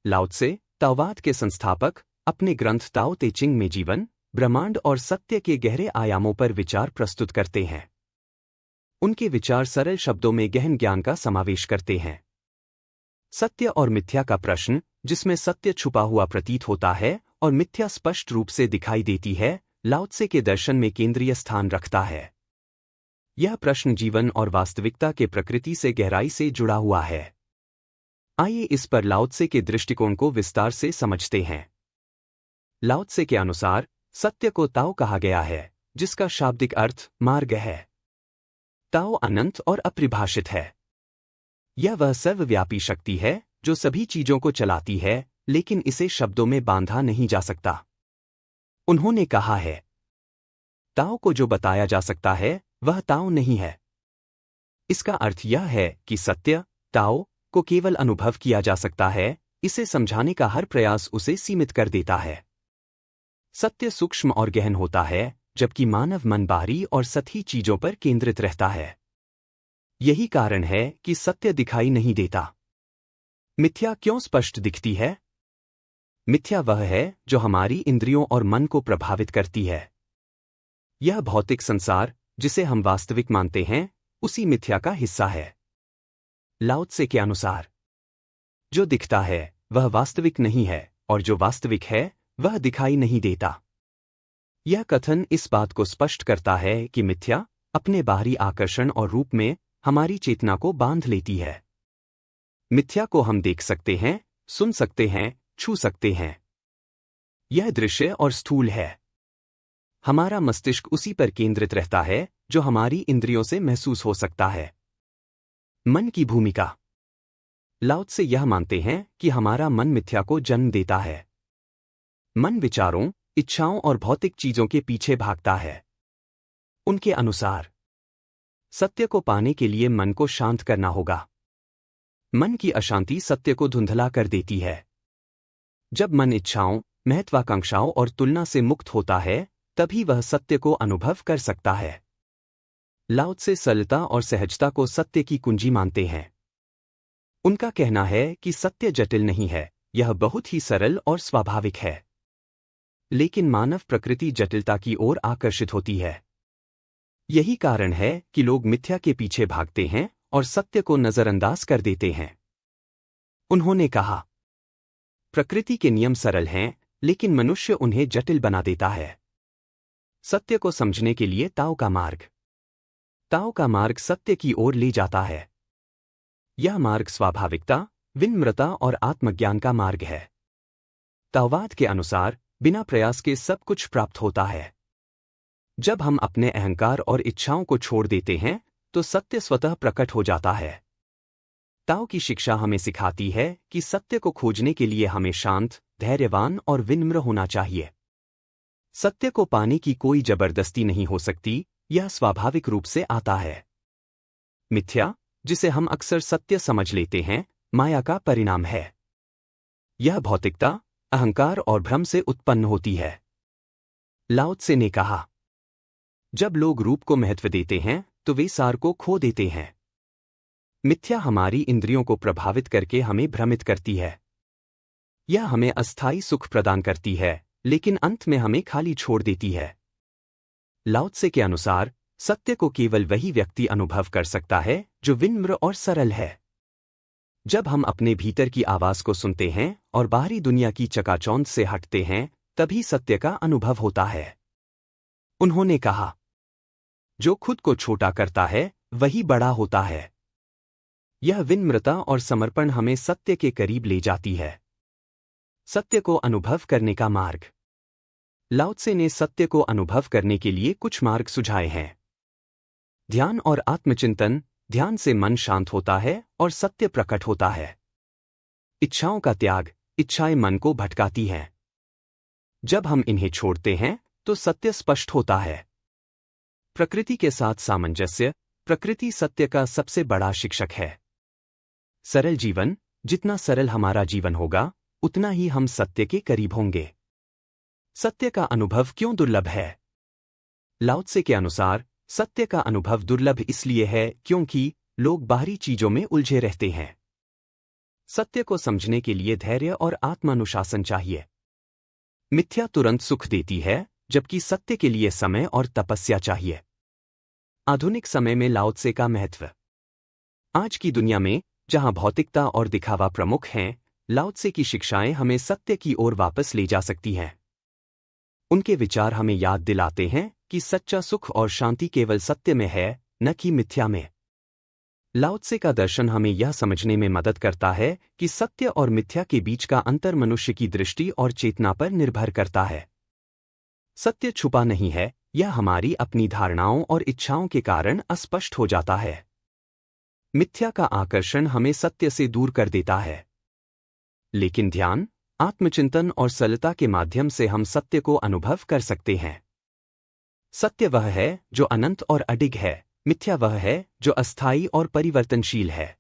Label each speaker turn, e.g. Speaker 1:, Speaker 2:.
Speaker 1: लाओ त्से, ताओवाद के संस्थापक, अपने ग्रंथ ताओ ते चिंग में जीवन, ब्रह्मांड और सत्य के गहरे आयामों पर विचार प्रस्तुत करते हैं। उनके विचार सरल शब्दों में गहन ज्ञान का समावेश करते हैं। सत्य और मिथ्या का प्रश्न, जिसमें सत्य छुपा हुआ प्रतीत होता है और मिथ्या स्पष्ट रूप से दिखाई देती है, लाओ त्से के दर्शन में केंद्रीय स्थान रखता है। यह प्रश्न जीवन और वास्तविकता के प्रकृति से गहराई से जुड़ा हुआ है। आइए इस पर लाओ त्से के दृष्टिकोण को विस्तार से समझते हैं। लाओ त्से के अनुसार सत्य को ताओ कहा गया है, जिसका शाब्दिक अर्थ मार्ग है। ताओ अनंत और अपरिभाषित है। यह वह सर्वव्यापी शक्ति है जो सभी चीजों को चलाती है, लेकिन इसे शब्दों में बांधा नहीं जा सकता। उन्होंने कहा है, ताओ को जो बताया जा सकता है वह ताओ नहीं है। इसका अर्थ यह है कि सत्य, ताओ, को केवल अनुभव किया जा सकता है, इसे समझाने का हर प्रयास उसे सीमित कर देता है। सत्य सूक्ष्म और गहन होता है, जबकि मानव मन बाहरी और सतही चीजों पर केंद्रित रहता है। यही कारण है कि सत्य दिखाई नहीं देता। मिथ्या क्यों स्पष्ट दिखती है? मिथ्या वह है जो हमारी इंद्रियों और मन को प्रभावित करती है। यह भौतिक संसार, जिसे हम वास्तविक मानते हैं, उसी मिथ्या का हिस्सा है। लाओ त्से के अनुसार जो दिखता है वह वास्तविक नहीं है, और जो वास्तविक है वह दिखाई नहीं देता। यह कथन इस बात को स्पष्ट करता है कि मिथ्या अपने बाहरी आकर्षण और रूप में हमारी चेतना को बांध लेती है। मिथ्या को हम देख सकते हैं, सुन सकते हैं, छू सकते हैं। यह दृश्य और स्थूल है। हमारा मस्तिष्क उसी पर केंद्रित रहता है जो हमारी इंद्रियों से महसूस हो सकता है। मन की भूमिका। लाओ त्से यह मानते हैं कि हमारा मन मिथ्या को जन्म देता है। मन विचारों, इच्छाओं और भौतिक चीजों के पीछे भागता है। उनके अनुसार सत्य को पाने के लिए मन को शांत करना होगा। मन की अशांति सत्य को धुंधला कर देती है। जब मन इच्छाओं, महत्वाकांक्षाओं और तुलना से मुक्त होता है, तभी वह सत्य को अनुभव कर सकता है। लाओ त्से सरलता और सहजता को सत्य की कुंजी मानते हैं। उनका कहना है कि सत्य जटिल नहीं है, यह बहुत ही सरल और स्वाभाविक है। लेकिन मानव प्रकृति जटिलता की ओर आकर्षित होती है। यही कारण है कि लोग मिथ्या के पीछे भागते हैं और सत्य को नजरअंदाज कर देते हैं। उन्होंने कहा, प्रकृति के नियम सरल हैं, लेकिन मनुष्य उन्हें जटिल बना देता है। सत्य को समझने के लिए ताओ का मार्ग सत्य की ओर ले जाता है। यह मार्ग स्वाभाविकता, विनम्रता और आत्मज्ञान का मार्ग है। ताओवाद के अनुसार बिना प्रयास के सब कुछ प्राप्त होता है। जब हम अपने अहंकार और इच्छाओं को छोड़ देते हैं, तो सत्य स्वतः प्रकट हो जाता है। ताओ की शिक्षा हमें सिखाती है कि सत्य को खोजने के लिए हमें शांत, धैर्यवान और विनम्र होना चाहिए। सत्य को पाने की कोई जबरदस्ती नहीं हो सकती, यह स्वाभाविक रूप से आता है। मिथ्या, जिसे हम अक्सर सत्य समझ लेते हैं, माया का परिणाम है। यह भौतिकता, अहंकार और भ्रम से उत्पन्न होती है। लाओ त्से ने कहा, जब लोग रूप को महत्व देते हैं तो वे सार को खो देते हैं। मिथ्या हमारी इंद्रियों को प्रभावित करके हमें भ्रमित करती है। यह हमें अस्थायी सुख प्रदान करती है, लेकिन अंत में हमें खाली छोड़ देती है। लाओ त्से के अनुसार सत्य को केवल वही व्यक्ति अनुभव कर सकता है जो विनम्र और सरल है। जब हम अपने भीतर की आवाज को सुनते हैं और बाहरी दुनिया की चकाचौंध से हटते हैं, तभी सत्य का अनुभव होता है। उन्होंने कहा, जो खुद को छोटा करता है वही बड़ा होता है। यह विनम्रता और समर्पण हमें सत्य के करीब ले जाती है। सत्य को अनुभव करने का मार्ग। लाओ त्से ने सत्य को अनुभव करने के लिए कुछ मार्ग सुझाए हैं। ध्यान और आत्मचिंतन। ध्यान से मन शांत होता है और सत्य प्रकट होता है। इच्छाओं का त्याग। इच्छाएं मन को भटकाती हैं। जब हम इन्हें छोड़ते हैं तो सत्य स्पष्ट होता है। प्रकृति के साथ सामंजस्य। प्रकृति सत्य का सबसे बड़ा शिक्षक है। सरल जीवन। जितना सरल हमारा जीवन होगा, उतना ही हम सत्य के करीब होंगे। सत्य का अनुभव क्यों दुर्लभ है? लाओ त्से के अनुसार सत्य का अनुभव दुर्लभ इसलिए है क्योंकि लोग बाहरी चीजों में उलझे रहते हैं। सत्य को समझने के लिए धैर्य और आत्मानुशासन चाहिए। मिथ्या तुरंत सुख देती है, जबकि सत्य के लिए समय और तपस्या चाहिए। आधुनिक समय में लाओ त्से का महत्व। आज की दुनिया में, जहां भौतिकता और दिखावा प्रमुख हैं, लाओ त्से की शिक्षाएं हमें सत्य की ओर वापस ले जा सकती हैं। उनके विचार हमें याद दिलाते हैं कि सच्चा सुख और शांति केवल सत्य में है, न कि मिथ्या में। लाओ त्से का दर्शन हमें यह समझने में मदद करता है कि सत्य और मिथ्या के बीच का अंतर मनुष्य की दृष्टि और चेतना पर निर्भर करता है। सत्य छुपा नहीं है, यह हमारी अपनी धारणाओं और इच्छाओं के कारण अस्पष्ट हो जाता है। मिथ्या का आकर्षण हमें सत्य से दूर कर देता है। लेकिन ध्यान, आत्मचिंतन और सरलता के माध्यम से हम सत्य को अनुभव कर सकते हैं। सत्य वह है जो अनंत और अडिग है, मिथ्या वह है जो अस्थायी और परिवर्तनशील है।